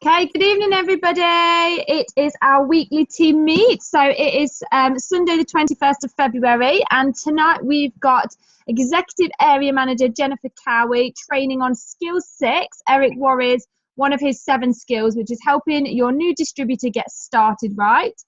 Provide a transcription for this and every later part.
Okay, good evening everybody. It is our weekly team meet. So it is Sunday the 21st of February, and tonight we've got Executive Area Manager Jennifer Cowee training on skill 6, Eric Warrior's one of his 7 skills, which is helping your new distributor get started right,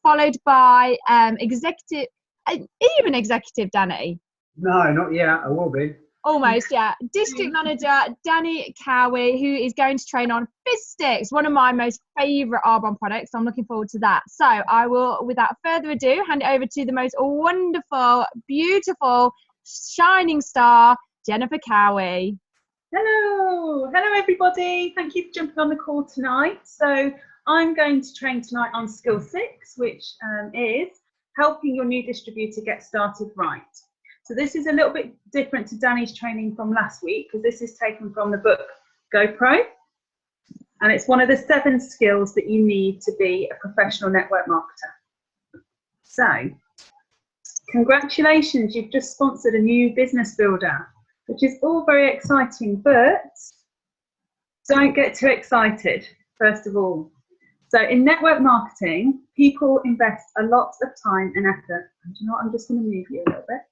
followed by executive, are you an executive, Danny? No, not yet. I will be. Almost, yeah. District Manager Danny Cowee, who is going to train on Fizz Sticks, one of my most favourite Arbonne products. I'm looking forward to that. So I will, without further ado, hand it over to the most wonderful, beautiful, shining star, Jennifer Cowee. Hello everybody. Thank you for jumping on the call tonight. So I'm going to train tonight on skill 6, which is helping your new distributor get started right. So this is a little bit different to Danny's training from last week, because this is taken from the book GoPro, and it's one of the 7 skills that you need to be a professional network marketer. So congratulations, you've just sponsored a new business builder, which is all very exciting, but don't get too excited, first of all. So in network marketing, people invest a lot of time and effort. And you know what, I'm just going to move you a little bit.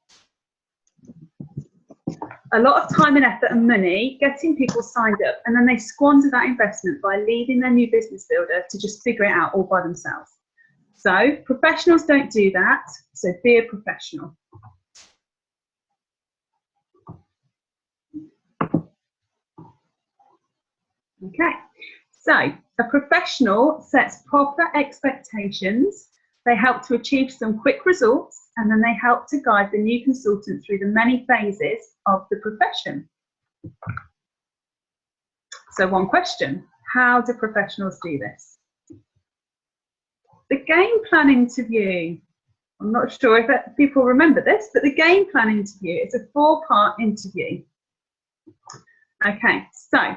A lot of time and effort and money getting people signed up, and then they squander that investment by leaving their new business builder to just figure it out all by themselves. So professionals don't do that, so be a professional. Okay, so a professional sets proper expectations. They help to achieve some quick results, and then they help to guide the new consultant through the many phases of the profession. So one question, how do professionals do this? The game plan interview. I'm not sure if people remember this, but the game plan interview is a 4-part interview. Okay, so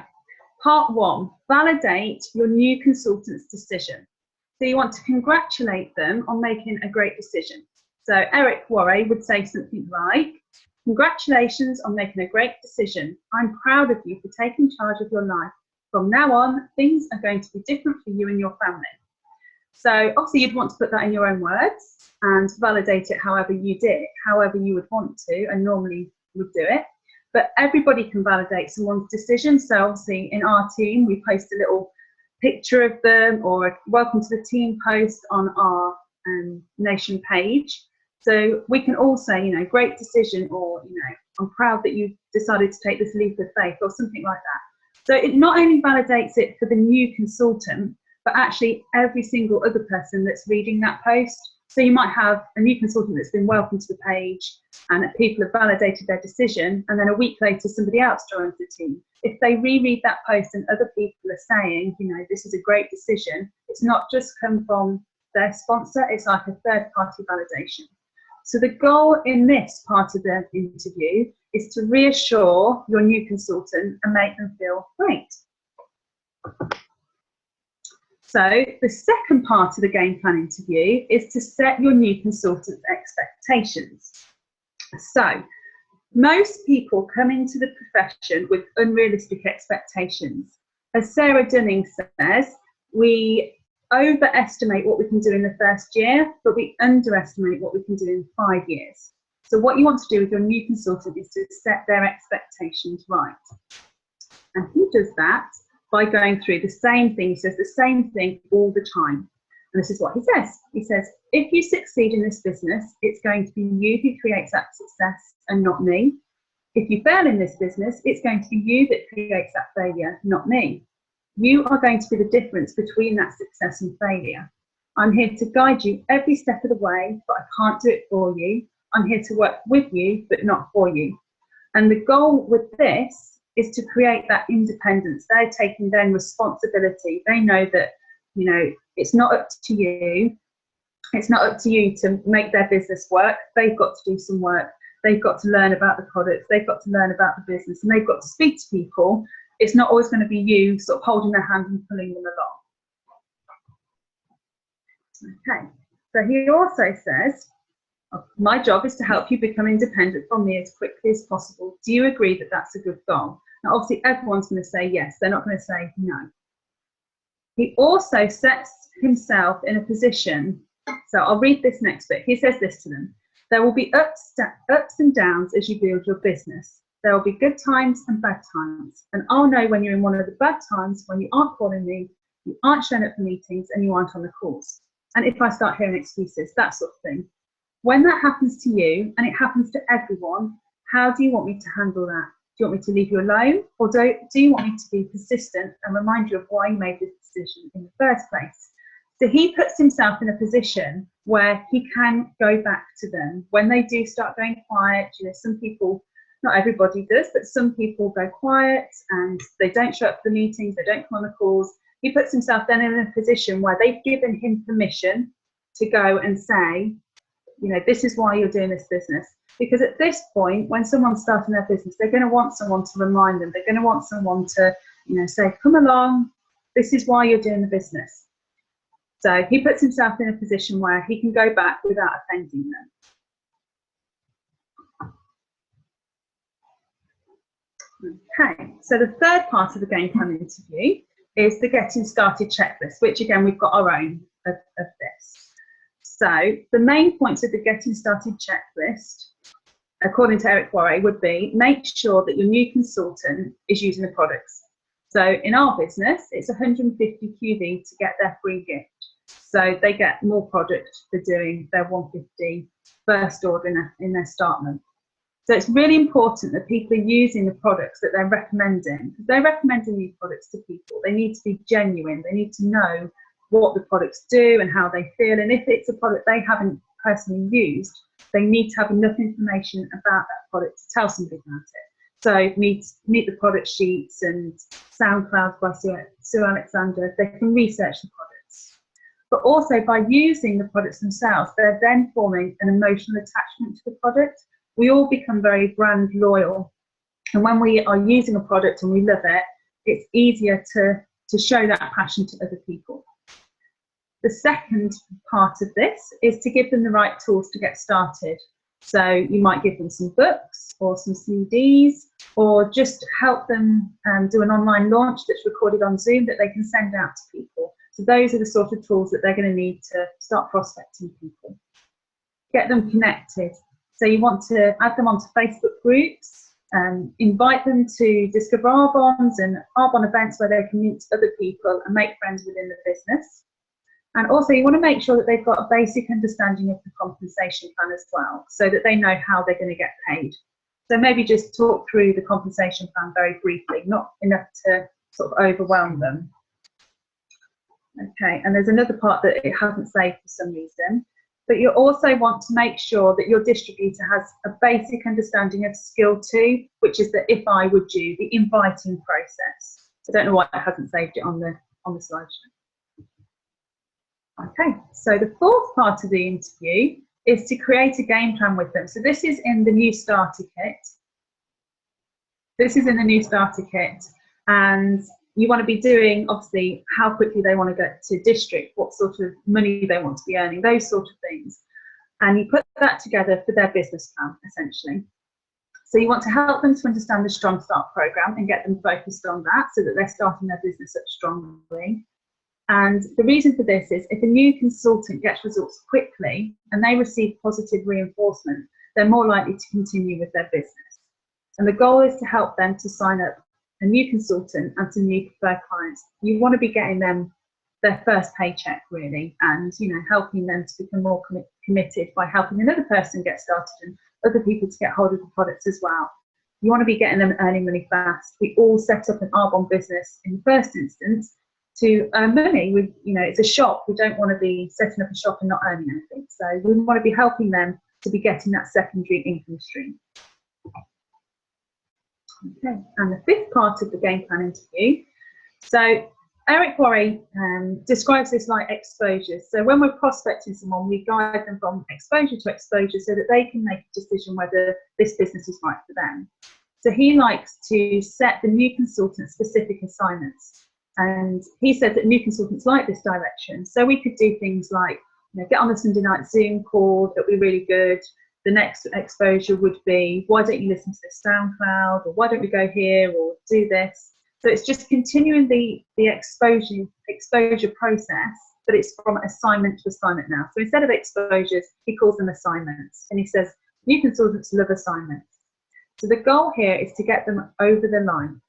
part 1, validate your new consultant's decision. So you want to congratulate them on making a great decision. So Eric Warrior would say something like, congratulations on making a great decision. I'm proud of you for taking charge of your life. From now on, things are going to be different for you and your family. So obviously you'd want to put that in your own words and validate it however you did, however you would want to and normally would do it. But everybody can validate someone's decision. So obviously in our team, we post a little picture of them or a welcome to the team post on our nation page. So we can all say, you know, great decision, or, you know, I'm proud that you decided to take this leap of faith, or something like that. So it not only validates it for the new consultant, but actually every single other person that's reading that post. So you might have a new consultant that's been welcomed to the page and that people have validated their decision, and then a week later somebody else joins the team. If they reread that post and other people are saying, you know, this is a great decision, it's not just come from their sponsor, it's like a third-party validation. So the goal in this part of the interview is to reassure your new consultant and make them feel great. So the second part of the game plan interview is to set your new consultant's expectations. So most people come into the profession with unrealistic expectations. As Sarah Dunning says, we overestimate what we can do in the first year, but we underestimate what we can do in 5 years. So what you want to do with your new consultant is to set their expectations right. And he does that by going through the same thing. He says the same thing all the time. And this is what he says. He says, if you succeed in this business, it's going to be you who creates that success and not me. If you fail in this business, it's going to be you that creates that failure, not me. You are going to be the difference between that success and failure. I'm here to guide you every step of the way, but I can't do it for you. I'm here to work with you, but not for you. And the goal with this is to create that independence. They're taking their responsibility. They know that, you know, it's not up to you. It's not up to you to make their business work. They've got to do some work. They've got to learn about the products. They've got to learn about the business, and they've got to speak to people. It's not always going to be you sort of holding their hand and pulling them along. Okay, so he also says, my job is to help you become independent from me as quickly as possible. Do you agree that that's a good goal? Now, obviously, everyone's going to say yes. They're not going to say no. He also sets himself in a position, so I'll read this next bit. He says this to them: there will be ups and downs as you build your business. There will be good times and bad times, and I'll know when you're in one of the bad times, when you aren't calling me, you aren't showing up for meetings, and you aren't on the calls. And if I start hearing excuses, that sort of thing. When that happens to you, and it happens to everyone, how do you want me to handle that? Do you want me to leave you alone, or do you want me to be persistent and remind you of why you made this decision in the first place? So he puts himself in a position where he can go back to them when they do start going quiet. You know, some people, not everybody does, but some people go quiet and they don't show up for the meetings, they don't come on the calls. He puts himself then in a position where they've given him permission to go and say, you know, this is why you're doing this business. Because at this point, when someone's starting their business, they're going to want someone to remind them. They're going to want someone to, you know, say, come along, this is why you're doing the business. So he puts himself in a position where he can go back without offending them. Okay, so the third part of the game plan interview is the getting started checklist, which again, we've got our own of this. So the main points of the getting started checklist, according to Eric Worre, would be: make sure that your new consultant is using the products. So in our business, it's 150 QV to get their free gift. So they get more product for doing their 150 first order in their start month. So it's really important that people are using the products that they're recommending. Because they're recommending these products to people, they need to be genuine. They need to know what the products do and how they feel. And if it's a product they haven't personally used, they need to have enough information about that product to tell somebody about it. So meet the product sheets and SoundCloud by Sue Alexander. They can research the products. But also by using the products themselves, they're then forming an emotional attachment to the product. We all become very brand loyal. And when we are using a product and we love it, it's easier to show that passion to other people. The second part of this is to give them the right tools to get started. So you might give them some books or some CDs, or just help them do an online launch that's recorded on Zoom that they can send out to people. So those are the sort of tools that they're going to need to start prospecting people. Get them connected. So you want to add them onto Facebook groups, invite them to Discover Arbons and Arbon events where they can meet other people and make friends within the business. And also you want to make sure that they've got a basic understanding of the compensation plan as well, so that they know how they're going to get paid. So maybe just talk through the compensation plan very briefly, not enough to sort of overwhelm them. Okay, and there's another part that it hasn't saved for some reason, but you also want to make sure that your distributor has a basic understanding of skill 2, which is the if I would you, the inviting process. I don't know why it hasn't saved it on the slideshow. Okay, so the fourth part of the interview is to create a game plan with them. So this is in the new starter kit. This is in the new starter kit, and you want to be doing, obviously, how quickly they want to get to district, what sort of money they want to be earning, those sort of things. And you put that together for their business plan, essentially. So you want to help them to understand the Strong Start programme and get them focused on that so that they're starting their business up strongly. And the reason for this is if a new consultant gets results quickly and they receive positive reinforcement, they're more likely to continue with their business. And the goal is to help them to sign up a new consultant and some new preferred clients. You want to be getting them their first paycheck, really, and helping them to become more committed by helping another person get started and other people to get hold of the products as well. You want to be getting them earning money fast. We all set up an Arbon business in the first instance to earn money. It's a shop. We don't want to be setting up a shop and not earning anything. So we want to be helping them to be getting that secondary income stream. Okay, and the fifth part of the game plan interview. So Eric Worre describes this like exposure. So when we're prospecting someone, we guide them from exposure to exposure so that they can make a decision whether this business is right for them. So he likes to set the new consultant specific assignments. And he said that new consultants like this direction. So we could do things like get on the Sunday night Zoom call, that'd be really good. The next exposure would be, why don't you listen to this SoundCloud, or why don't we go here or do this? So it's just continuing the exposure process, but it's from assignment to assignment now. So instead of exposures, he calls them assignments, and he says new consultants love assignments. So the goal here is to get them over the line.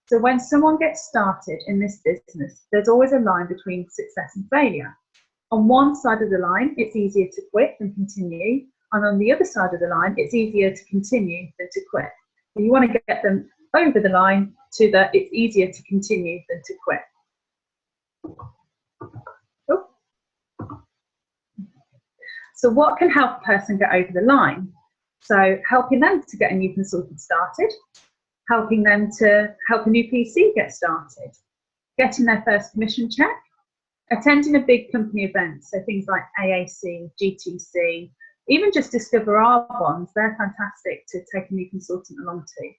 So when someone gets started in this business, there's always a line between success and failure. On one side of the line, it's easier to quit than continue. And on the other side of the line, it's easier to continue than to quit. So you want to get them over the line to the it's easier to continue than to quit. Oh. So what can help a person get over the line? So helping them to get a new consultant started, helping them to help a new PC get started, getting their first commission check, attending a big company event, so things like AAC, GTC, even just Discover Arbonnes, they're fantastic to take a new consultant along to.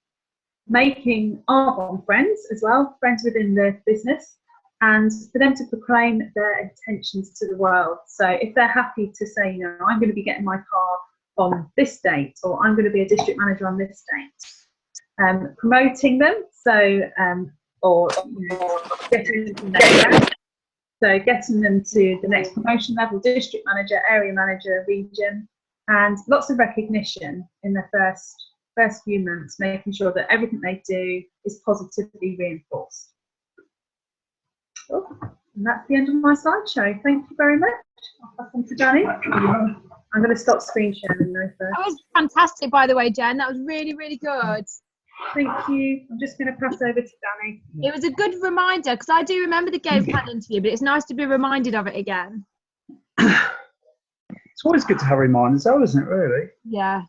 Making Arbonne friends as well, friends within the business, and for them to proclaim their intentions to the world. So if they're happy to say, you know, I'm going to be getting my car on this date, or I'm going to be a district manager on this date. Promoting them, so or you know, getting them to the next level. So getting them to the next promotion level, district manager, area manager, region, and lots of recognition in their first few months, making sure that everything they do is positively reinforced. Oh, and that's the end of my slideshow. Thank you very much. I'll pass on to Danny. I'm going to stop screen sharing now first. That was fantastic, by the way, Jen. That was really, really good. Thank you. I'm just going to pass over to Danny. It was a good reminder, because I do remember the game plan interview, but it's nice to be reminded of it again. It's always good to have reminders, though, isn't it, really? Yeah.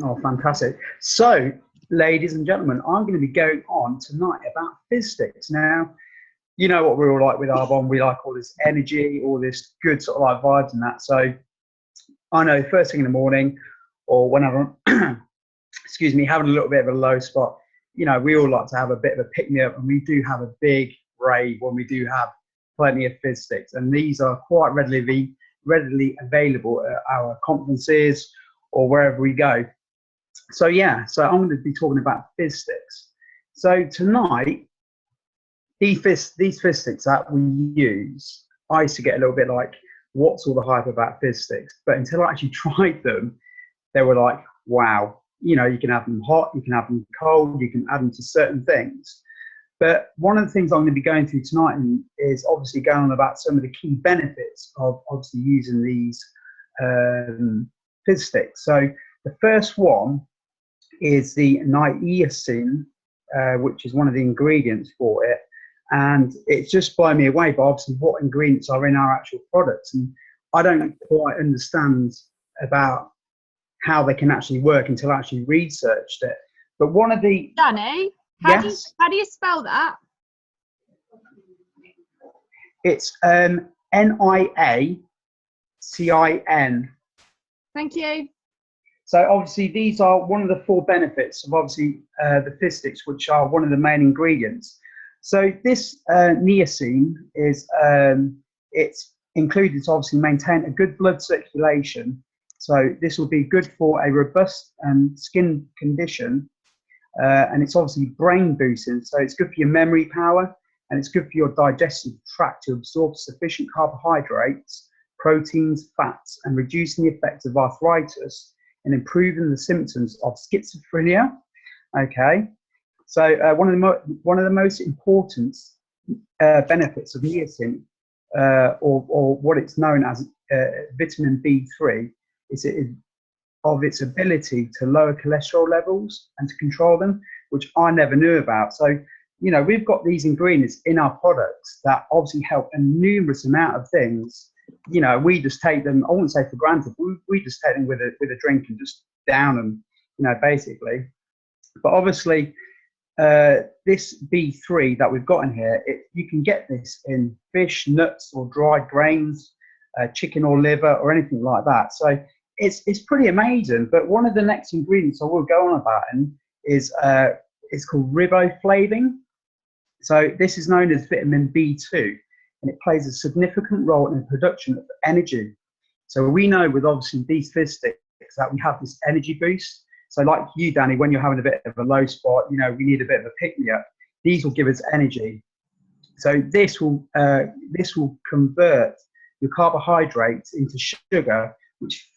Oh, fantastic. So, ladies and gentlemen, I'm going to be going on tonight about Fizz sticks. Now, you know what we're all like with Arbonne. We like all this energy, all this good sort of like vibes and that. So, I know first thing in the morning, or whenever excuse me, having a little bit of a low spot, you know, we all like to have a bit of a pick-me-up, and we do have a big rave when we do have plenty of Fizz sticks, and these are quite readily available at our conferences or wherever we go. So yeah, so I'm going to be talking about Fizz sticks. So tonight, these Fizz sticks that we use, I used to get a little bit like, what's all the hype about Fizz sticks? But until I actually tried them, they were like, wow. You know, you can have them hot, you can have them cold, you can add them to certain things. But one of the things I'm going to be going through tonight is obviously going on about some of the key benefits of obviously using these Fizz sticks. So the first one is the niacin, which is one of the ingredients for it. And it's just blown me away, but obviously what ingredients are in our actual products. And I don't quite understand about how they can actually work until I actually researched it. But one of the... Danny, how do you spell that? It's Niacin. Thank you. So obviously these are one of the 4 benefits of obviously the Fizz sticks, which are one of the main ingredients. So this niacin is it's included to obviously maintain a good blood circulation. So this will be good for a robust skin condition, and it's obviously brain boosting. So it's good for your memory power, and it's good for your digestive tract to absorb sufficient carbohydrates, proteins, fats, and reducing the effects of arthritis and improving the symptoms of schizophrenia. Okay, so one of the most important benefits of niacin, or what it's known as vitamin B3, is of its ability to lower cholesterol levels and to control them, which I never knew about. So, you know, we've got these ingredients in our products that obviously help a numerous amount of things. You know, we just take them, I wouldn't say for granted, we just take them with a drink and just down them, you know, basically. But obviously, this B3 that we've got in here, you can get this in fish, nuts, or dried grains, chicken or liver, or anything like that. So it's pretty amazing. But one of the next ingredients I will go on about is it's called riboflavin. So this is known as vitamin B2, and it plays a significant role in the production of energy. So we know with obviously these Fizz sticks that we have this energy boost. So like you, Danny, when you're having a bit of a low spot, you know, we need a bit of a pick-me-up. these will give us energy. So this will convert your carbohydrates into sugar, which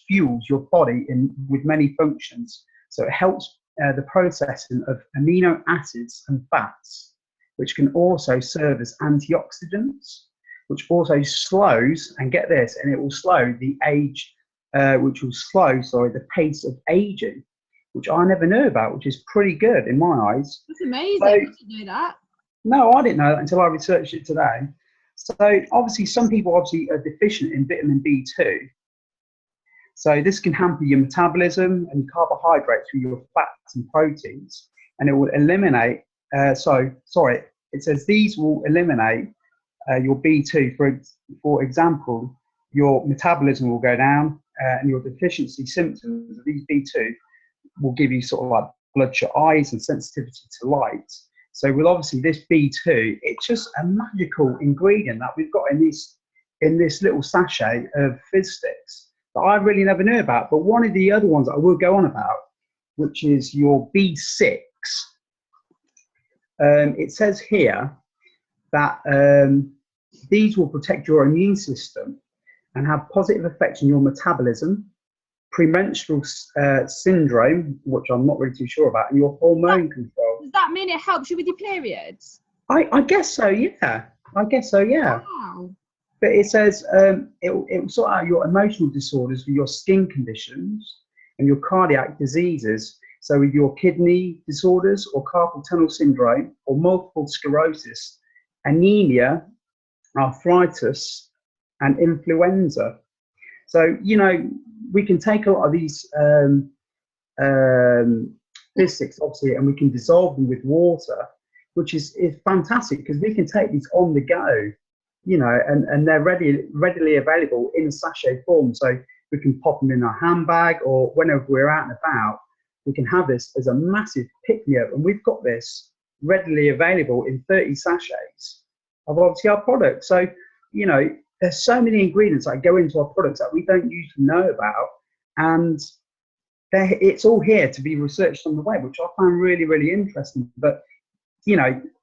fuels your body with many functions. So it helps the processing of amino acids and fats, which can also serve as antioxidants, which also slows, and get this, and it will slow the the pace of aging, which I never knew about, which is pretty good in my eyes. That's amazing. So, I didn't know that. no, I didn't know that until I researched it today. So obviously some people are deficient in vitamin B2. So this can hamper your metabolism and carbohydrates through your fats and proteins, and it will eliminate, it says these will eliminate your B2. For example, your metabolism will go down, and your deficiency symptoms of these B2 will give you sort of like bloodshot eyes and sensitivity to light. So with obviously this B2, it's just a magical ingredient that we've got in this little sachet of Fizz sticks that I really never knew about. But one of the other ones that I will go on about, which is your B6, it says here that these will protect your immune system and have positive effects on your metabolism, premenstrual syndrome, which I'm not really too sure about, and your hormone control. Does that mean it helps you with your periods? I guess so, yeah. I guess so, yeah. Wow. But it says it will sort out your emotional disorders, with your skin conditions, and your cardiac diseases. So with your kidney disorders, or carpal tunnel syndrome, or multiple sclerosis, anemia, arthritis, and influenza. So, we can take a lot of these physics, obviously, and we can dissolve them with water, which is fantastic, because we can take these on the go, and they're readily available in sachet form. So we can pop them in our handbag, or whenever we're out and about, we can have this as a massive pick-me-up. And we've got this readily available in 30 sachets of obviously our products. So, there's so many ingredients that go into our products that we don't usually know about, and it's all here to be researched on the web, which I find really, really interesting. But,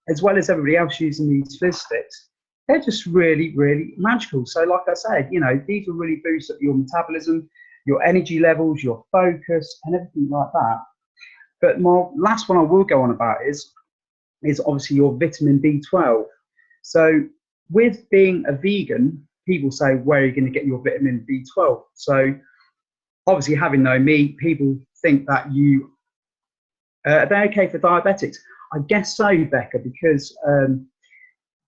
as well as everybody else using these Fizz sticks, they're just really, really magical. So like I said, these will really boost up your metabolism, your energy levels, your focus, and everything like that. But my last one I will go on about is obviously your vitamin B12. So with being a vegan, people say, where are you going to get your vitamin B12? So obviously, having no meat, people think that are they okay for diabetics? I guess so, Becca, because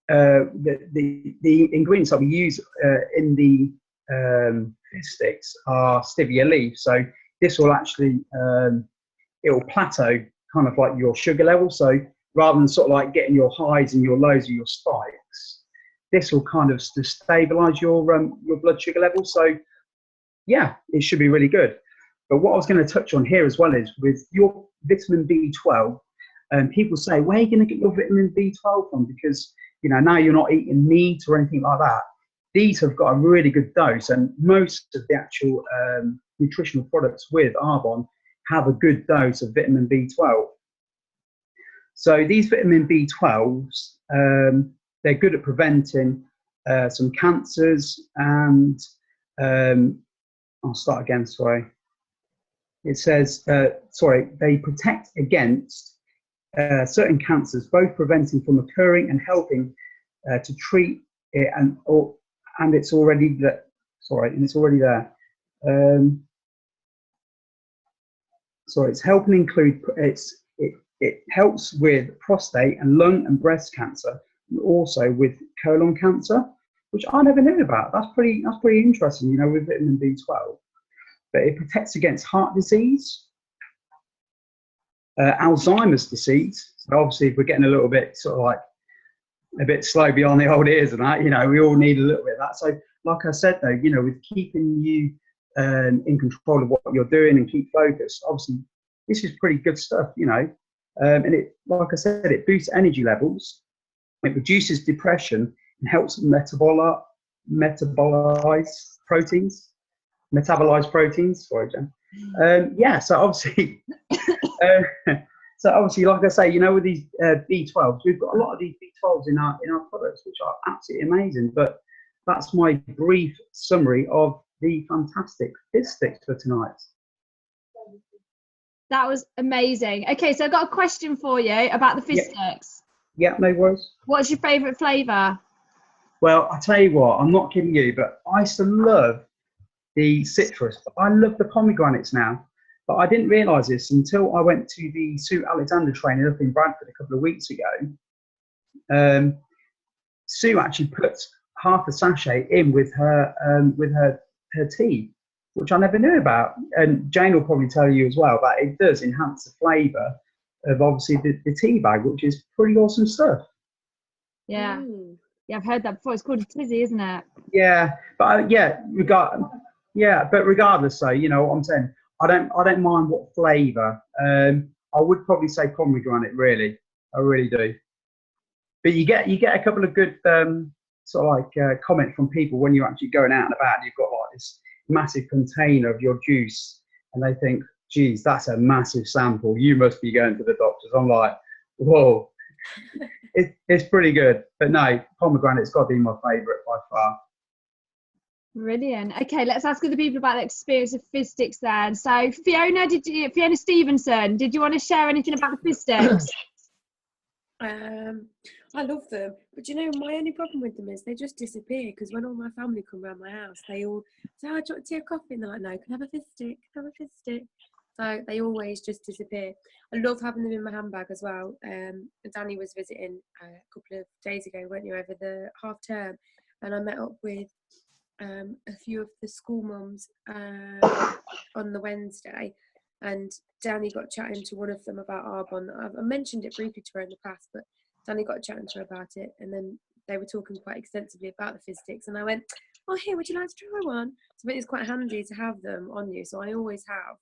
the ingredients that we use in the Fizz sticks are stevia leaf. So this will actually, it will plateau kind of like your sugar level. So rather than sort of like getting your highs and your lows or your spikes, this will kind of stabilize your blood sugar level. So yeah, it should be really good. But what I was going to touch on here as well is with your vitamin B12, people say, where are you going to get your vitamin B12 from? Because, now you're not eating meat or anything like that. These have got a really good dose, and most of the actual nutritional products with Arbonne have a good dose of vitamin B12. So these vitamin B12s, they're good at preventing some cancers, and I'll start again, sorry. It says, they protect against certain cancers, both preventing from occurring and helping to treat it, and it's already there. It's helping include, it helps with prostate and lung and breast cancer, and also with colon cancer, which I never knew about. That's pretty interesting, with vitamin B12. But it protects against heart disease, Alzheimer's disease. So obviously, if we're getting a little bit sort of like a bit slow beyond the old ears and that, we all need a little bit of that. So like I said though, with keeping you in control of what you're doing and keep focused, obviously this is pretty good stuff, and it, like I said, it boosts energy levels, it reduces depression, and helps metabolize proteins. Sorry, Jen. So obviously, So obviously, like I say, you know, with these B12s, we've got a lot of these B12s in our products, which are absolutely amazing. But that's my brief summary of the fantastic Fizz sticks for tonight. That was amazing. Okay, so I've got a question for you about the Fizz sticks. Yeah, no worries. What's your favourite flavour? Well, I tell you what, I'm not kidding you, but I used to love the citrus. But I love the pomegranates now. But I didn't realise this until I went to the Sue Alexander training up in Bradford a couple of weeks ago. Sue actually put half a sachet in with her tea, which I never knew about. And Jane will probably tell you as well that it does enhance the flavour of obviously the tea bag, which is pretty awesome stuff. Yeah. Yeah, I've heard that before. It's called a tizzy, isn't it? Yeah, but but regardless, so you know what I'm saying. I don't mind what flavour. I would probably say pomegranate. Really, I really do. But you get a couple of good sort of like comments from people when you're actually going out and about. You've got like this massive container of your juice, and they think, "Geez, that's a massive sample. You must be going to the doctors." I'm like, "Whoa." It's pretty good, but no, pomegranate's got to be my favourite by far. Brilliant. Okay, let's ask other people about the experience of Fizz sticks then. So Fiona Stevenson, did you want to share anything about the Fizz sticks? I love them, but you know, my only problem with them is they just disappear, because when all my family come round my house, they all say, "Oh, do you want tea or coffee?" And they're like, "No, can I have a Fizz stick? Can I have a Fizz stick?" So they always just disappear. I love having them in my handbag as well. Danny was visiting a couple of days ago, weren't you, over the half term, and I met up with a few of the school mums on the Wednesday, and Danny got chatting to one of them about Arbonne. I mentioned it briefly to her in the past, but Danny got chatting to her about it, and then they were talking quite extensively about the Fizz sticks, and I went, "Oh, here, would you like to try one?" So I think it's quite handy to have them on you, so I always have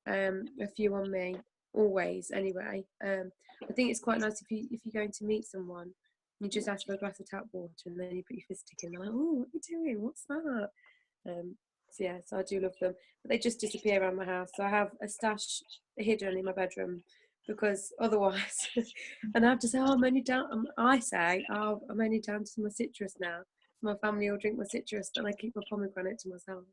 a few on me, always anyway. I think it's quite nice if you're going to meet someone, you just ask for a glass of tap water and then you put your Fizz stick in. They're like, "Oh, what are you doing? What's that?" So yeah, so I do love them, but they just disappear around my house. So I have a stash hidden in my bedroom, because otherwise, and I have to say, "Oh, I'm only down." I say, "Oh, I'm only down to my citrus now." My family will drink my citrus, but I keep my pomegranate to myself.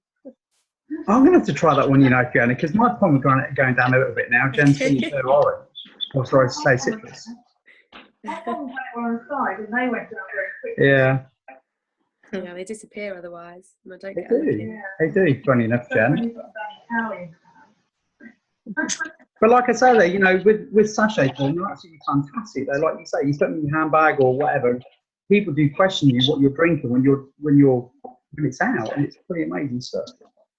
I'm going to have to try that one, you know, Fiona, because my pomegranate are going down a little bit now. Jen's finished her orange. Or sorry, say citrus. My pomegranate were on the side and they went down very quickly. Yeah. Yeah, they disappear otherwise, and I don't They get a look do. in. They do, funny enough, Jen. When you've got Cowee. But like I say, though, you know, with sachet form, they're absolutely fantastic. They're like you say, you put them in your handbag or whatever. People do question you what you're drinking when it's out, and it's pretty amazing stuff.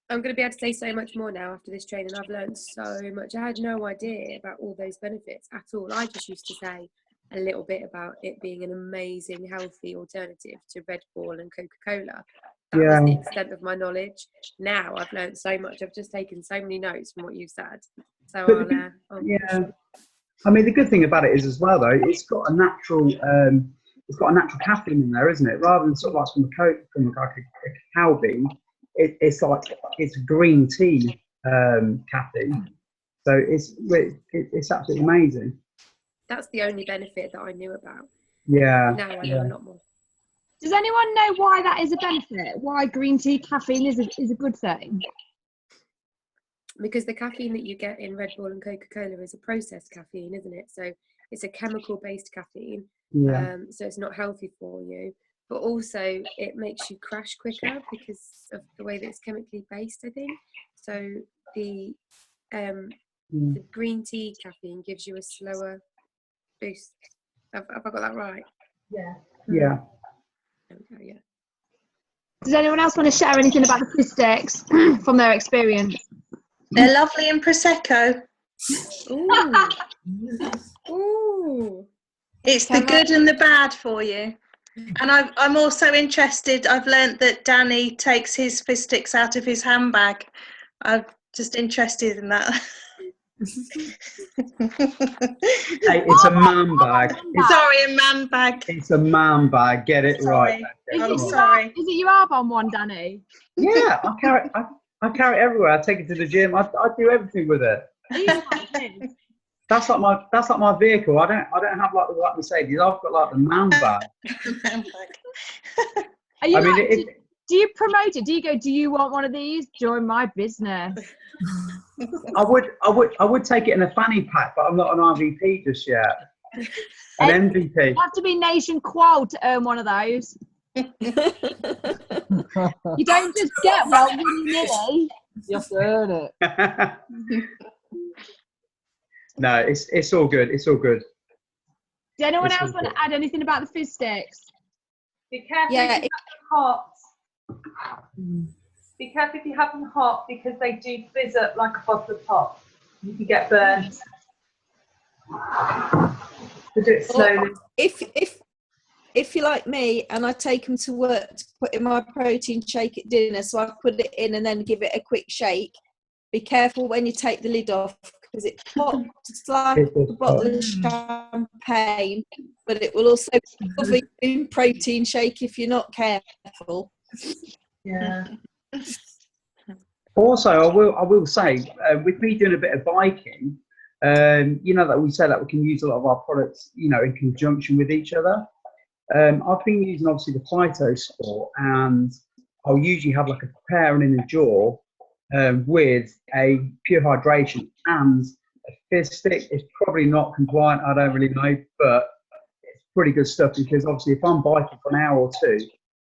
I'm going to be able to say so much more now after this training. I've learned so much. I had no idea about all those benefits at all. I just used to say a little bit about it being an amazing, healthy alternative to Red Bull and Coca-Cola. That was the extent of my knowledge. Now I've learned so much. I've just taken so many notes from what you've said. So I mean, the good thing about it is as well, though, it's got a natural caffeine in there, isn't it? Rather than sort of like from a cacao bean, it's like it's green tea caffeine. So it's absolutely amazing. That's the only benefit that I knew about. Yeah. Now I know a lot more. Does anyone know why that is a benefit? Why green tea caffeine is a good thing? Because the caffeine that you get in Red Bull and Coca-Cola is a processed caffeine, isn't it? So it's a chemical-based caffeine. Yeah. So it's not healthy for you. But also it makes you crash quicker because of the way that it's chemically based, I think. So the green tea caffeine gives you a slower boost. Have I got that right? Yeah. Yeah. Okay, yeah. Does anyone else want to share anything about the Fizz sticks from their experience? They're lovely in Prosecco. Ooh. Ooh. It's the good and the bad for you. And I'm also interested, I've learnt that Danny takes his Fizz sticks out of his handbag. I'm just interested in that. Hey, it's a man bag. Sorry, a man bag. It's a man bag. Get it right. I'm sorry. Is it your Arbonne one, Danny? Yeah, I carry it everywhere. I take it to the gym. I do everything with it. Are you like Fizz? That's like my vehicle. I don't have like the white Mercedes. I've got like the man bag. Are you I mean, like, do you promote it? Do you go, do you want one of these? Join my business. I would take it in a fanny pack, but I'm not an RVP just yet. An MVP. You have to be nation qual to earn one of those. You don't just get one willy-nilly. You have to earn it. No, it's all good. It's all good. Does anyone It's else all want good. to add anything about the fizz sticks? Be careful Yeah, if you have them hot. Be careful if you have them hot because they do fizz up like a bottle of pop. You can get burnt. So do it slowly. If you're like me and I take them to work to put in my protein shake at dinner, so I put it in and then give it a quick shake. Be careful when you take the lid off because it pops like a bottle of champagne, but it will also cover you in protein shake if you're not careful. Yeah. Also, I will say, with me doing a bit of biking, you know that we say that we can use a lot of our products, you know, in conjunction with each other. I've been using obviously the Phyto Sport, and I'll usually have like a prepare and endure with a pure hydration and a fizz stick. It's probably not compliant, I don't really know, but it's pretty good stuff because obviously if I'm biking for an hour or two,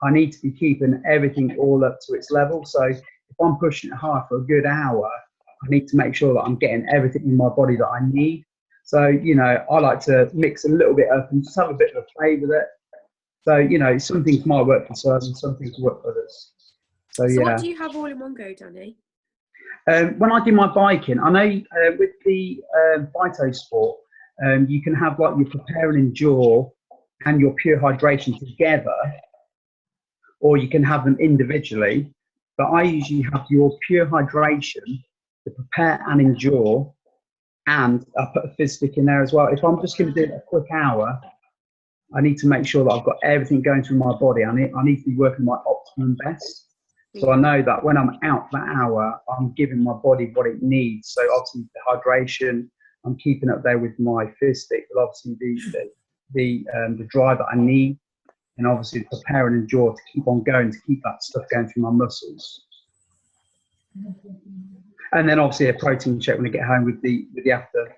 I need to be keeping everything all up to its level. So if I'm pushing it hard for a good hour, I need to make sure that I'm getting everything in my body that I need. So, you know, I like to mix a little bit up and just have a bit of a play with it. So, you know, some things might work for some, some things work for others. So, So yeah. what do you have all in one go, Danny? When I do my biking, I know with the Phyto Sport, you can have like your prepare and endure and your pure hydration together, or you can have them individually. But I usually have your pure hydration, the prepare and endure, and I put a fizz stick in there as well. If I'm just going to do it a quick hour, I need to make sure that I've got everything going through my body. I need to be working my optimum best. So I know that when I'm out for that hour, I'm giving my body what it needs. So obviously the hydration, I'm keeping up there with my fizz stick, but obviously the drive that I need, and obviously prepare and endure to keep on going, to keep that stuff going through my muscles. And then obviously a protein shake when I get home with the after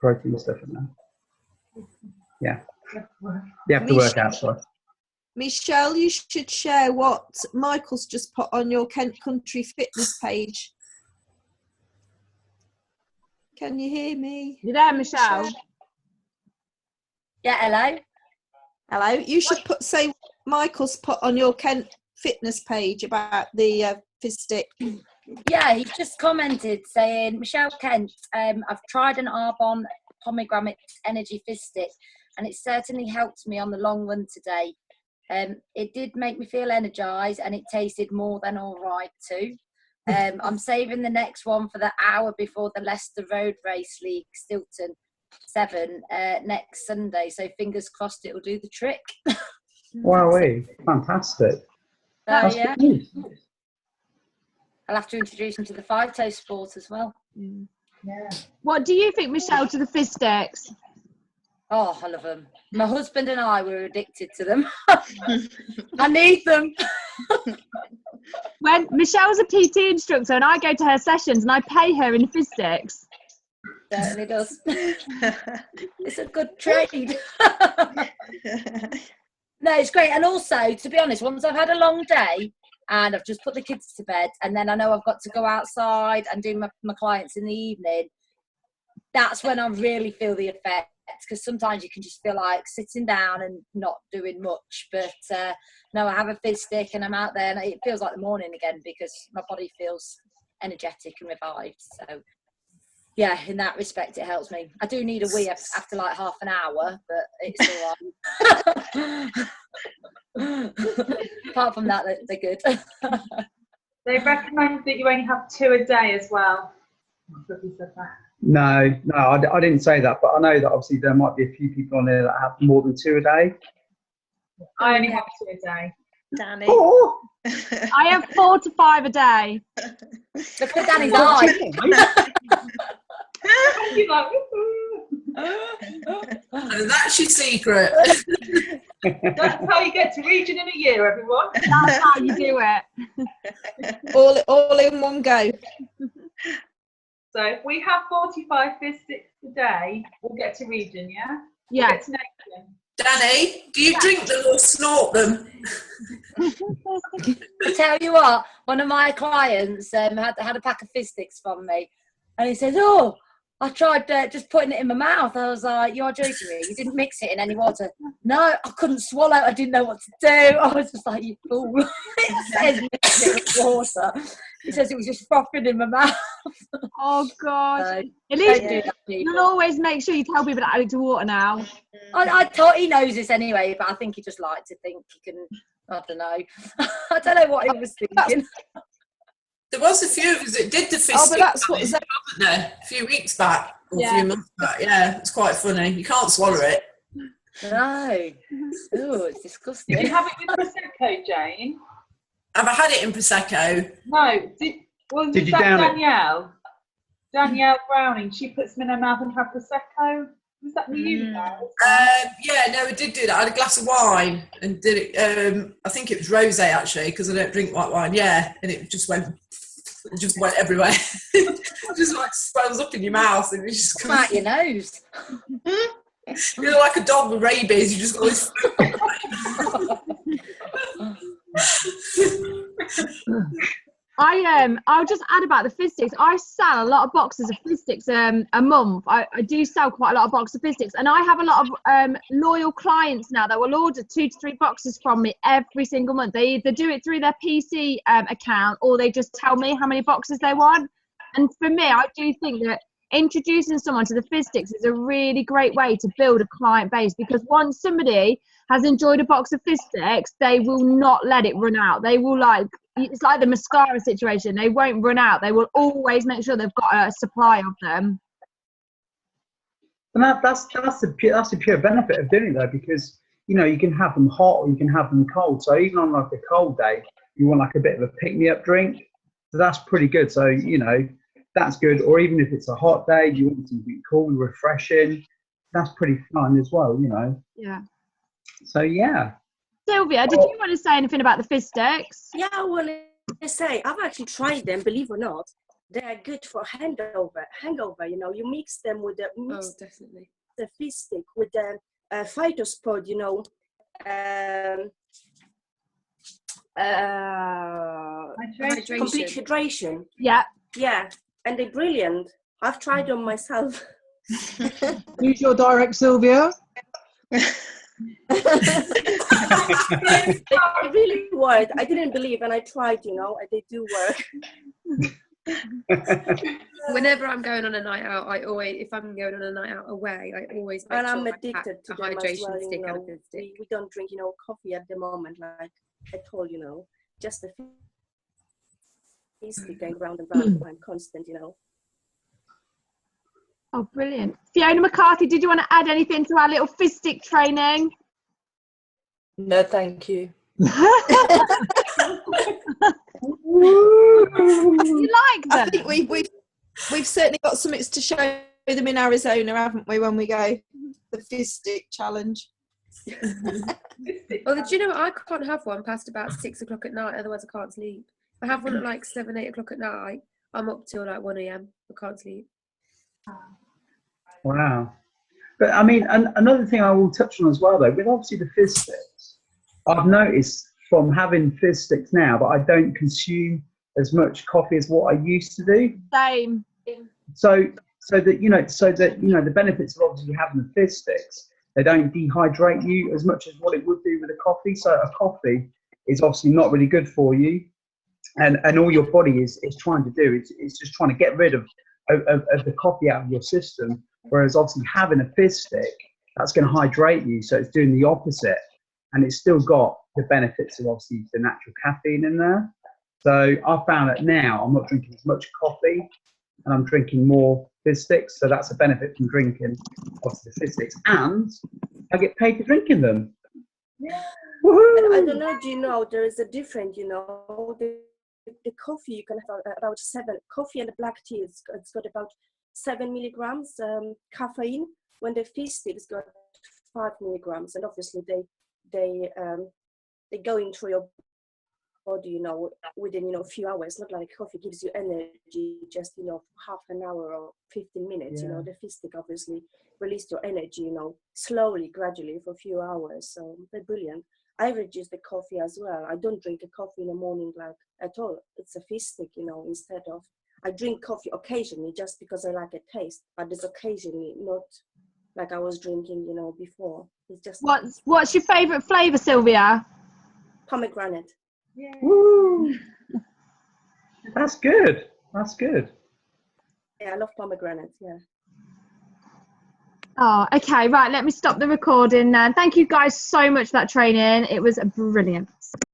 protein stuff in there. Yeah. The after workout, sorry. Michelle, you should share what Michael's just put on your Kent Country Fitness page. Can you hear me? You there, Michelle? Yeah, hello. Hello. You should say what Michael's put on your Kent Fitness page about the fizz stick. Yeah, he's just commented saying, Michelle Kent, I've tried an Arbonne pomegranate energy fizz stick and it certainly helped me on the long run today. It did make me feel energised and it tasted more than all right too. I'm saving the next one for the hour before the Leicester Road Race League Stilton 7 next Sunday. So fingers crossed it'll do the trick. Wowee, fantastic. That's Yeah, good news. I'll have to introduce him to the Phyto Sport as well. Yeah. What do you think, Michelle, to the fizz sticks? Oh, I love them. My husband and I were addicted to them. I need them. When Michelle's a PT instructor and I go to her sessions and I pay her in fizz sticks. Certainly does. It's a good trade. No, it's great. And also, to be honest, once I've had a long day and I've just put the kids to bed and then I know I've got to go outside and do my clients in the evening, that's when I really feel the effect. Because sometimes you can just feel like sitting down and not doing much, but no, I have a fizz stick and I'm out there and it feels like the morning again because my body feels energetic and revived. So yeah, in that respect it helps me. I do need a wee after like half an hour, but it's all right. Apart from that, they're good. They recommend that you only have 2 a day as well. I'm sure you said that. No, I didn't say that, but I know that obviously there might be a few people on there that have more than 2 a day. I only have 2 a day. Danny. Oh! I have 4 to 5 a day. Look at Danny's eye. You're like, And that's your secret. that's how you get to region in a year, everyone. That's how you do it. all in one go. So if we have 45 fizz sticks today, we'll get to region, yeah? We'll Yeah. get to Nathan. Danny, do you drink them or snort them? I tell you what, one of my clients had a pack of fizz sticks from me, and he says, "Oh, I tried just putting it in my mouth." I was like, "You're joking me? You didn't mix it in any water?" "No, I couldn't swallow. I didn't know what to do." I was just like, "You fool!" It says mix it with water. He says it was just frothing in my mouth. Oh God. So, At least don't do that, people. you'll always make sure you tell people to add it to water now. I thought he knows this anyway, but I think he just liked to think he can. I don't know. I don't know what he was thinking. There was a few of us that did the fizz Oh, but that's what challenge, Zoe- wasn't there? A few weeks back, or Yeah. a few months back. Yeah, it's quite funny. You can't swallow it. No. Oh, it's Did you disgusting. have it with Prosecco, Jane? Have I had it in Prosecco? No. Did you that down it? Danielle? Danielle Browning, she puts them in her mouth and have Prosecco. Was that with you guys? Yeah, no, we did do that. I had a glass of wine and did it. I think it was rosé actually, because I don't drink white wine. Yeah, and it just went everywhere. It just like swells up in your mouth and it just Come out your nose. You're like a dog with rabies. You just got this. I'll just add about the fizz sticks. I sell a lot of boxes of fizz sticks a month. I do sell quite a lot of boxes of fizz sticks, and I have a lot of loyal clients now that will order 2 to 3 boxes from me every single month. They either do it through their PC account or they just tell me how many boxes they want. And for me, I do think that introducing someone to the fizz sticks is a really great way to build a client base, because once somebody has enjoyed a box of fizz sticks, they will not let it run out. They will it's like the mascara situation. They won't run out. They will always make sure they've got a supply of them. And that's the pure benefit of doing it though, because you can have them hot or you can have them cold. So even on like a cold day, you want like a bit of a pick-me-up drink. So that's pretty good. So that's good. Or even if it's a hot day, you want something cool, refreshing. That's pretty fun as well. Yeah. So yeah. Sylvia, did you want to say anything about the fizz sticks? Yeah, I want to say I've actually tried them. Believe it or not, they are good for hangover. You mix them with Definitely. the fizz stick with the phytospod. Complete hydration. Yeah. Yeah, and they're brilliant. I've tried them myself. Use your direct, Sylvia. They really work. I didn't believe, and I tried. And they do work. Whenever I'm going on a night out, if I'm going on a night out away, I always make And sure I'm I pack addicted to a them as hydration well. stick and a fizz stick. We don't drink, coffee at the moment, like at all. Just a fizz stick going round and round and constant. Oh, brilliant. Fiona McCarthy, did you want to add anything to our little fizz stick training? No, thank you. You like I them? think we've certainly got something to show them in Arizona, haven't we, when we go? The fizz stick challenge. Well, do you know what? I can't have one past about 6 o'clock at night, otherwise I can't sleep. If I have one at like 7, 8 o'clock at night, I'm up till like 1 a.m. I can't sleep. Wow. But I mean, another thing I will touch on as well, though, with obviously the fizz sticks, I've noticed from having fizz sticks now that I don't consume as much coffee as what I used to do. Same. So that the benefits of obviously having the fizz sticks, they don't dehydrate you as much as what it would do with a coffee. So a coffee is obviously not really good for you, and all your body is trying to do is just trying to get rid of the coffee out of your system. Whereas obviously having a fizz stick, that's going to hydrate you, so it's doing the opposite, and it's still got the benefits of obviously the natural caffeine in there. So I found that now I'm not drinking as much coffee, and I'm drinking more fizz sticks. So that's a benefit from drinking obviously the fizz sticks, and I get paid for drinking them. Yeah. Woohoo! I don't know. Do you know there is a difference? The coffee you can have about 7 coffee and the black tea. It's got about 7 milligrams caffeine, when the Fizz sticks got 5 milligrams, and obviously they go into your body, you know, within, you know, a few hours. Not like coffee gives you energy just, you know, half an hour or 15 minutes. You know, the Fizz stick obviously release your energy, you know, slowly, gradually for a few hours. So they're brilliant. I reduce the coffee as well. I don't drink a coffee in the morning like at all. It's a Fizz stick, you know, instead of, I drink coffee occasionally just because I like the taste, but it's occasionally, not like I was drinking, you know, before. It's just What's your favourite flavour, Sylvia? pomegranate. Woo! That's good. That's good. Yeah, I love pomegranate. Yeah. Oh, okay, right. Let me stop the recording then. Thank you guys so much for that training. It was brilliant.